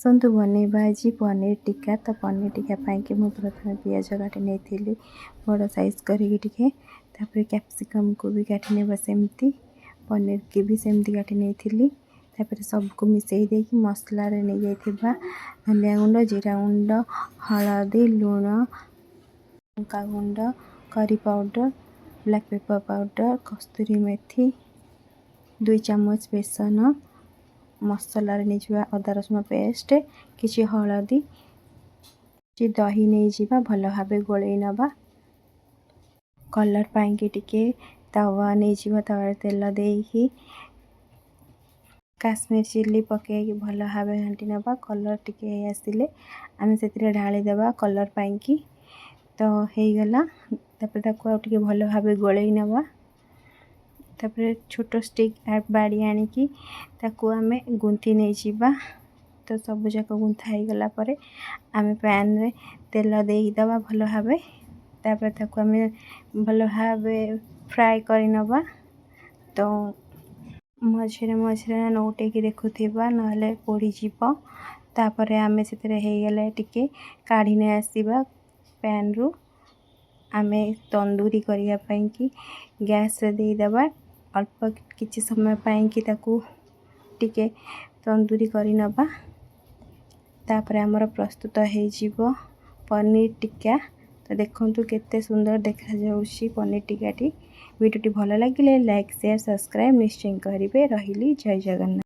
आसतु बनैबा आज पनीर टिक्का। तो पनीर टिक्का पाई मुझे प्रथम पियाज काटी नहीं बड़ साइज करके कैप्सिकम को भी काटी नेबा सेमती पनीर की भी सेमती काटी नहीं सबको मिसई देकी मसला रे नहीं जाइथिबा धनिया गुंड जीरा गुंड हलदी लुण लंका गुंड curry powder black pepper powder कस्तूरी मेथी 2 चम्मच बेसन मसला रे नहीं अदा रसुण पेस्ट किसी हलदी कि दही नहीं जावा भल भाव गोल नवा कलर पाई टिके तवा नहीं जावा तवा तेल देकी काश्मीर चिल्ली पकई भल भाव घाटी नवा कलर टिके आसिले आम से ढाली देवा कलर पाई तो हो गला टे भल भाव गोल नवा तापर छोट स्टिक बाड़ी आनिकी ताकू आमे गुंथी नहीं जावा तो सब जाक गुंथा हो गला परे आमे पैन रे तेल देवा भल भाव तापर ताकू आमे भल भाव फ्राए कर नवा तो मझे मझे नौटेकी देखुवा ना पोड़ी जीव तापर आमे से गले टिके काढ़ी नहीं आसवा पैन रु आमे तंदूरी करने की गैस रे देदेबा अल्प किछि समय पाई कि ताकू टिके तंदूरी करी नबा तापर हमर प्रस्तुत हो जीवो पनीर टिक्का। तो देखंतु केते सुंदर देखा जाउछि पनीर टिक्काटी। वीडियोटी भल लागिले लाइक शेयर सब्सक्राइब निश्चय करिवे। रहिली जय जगन्नाथ।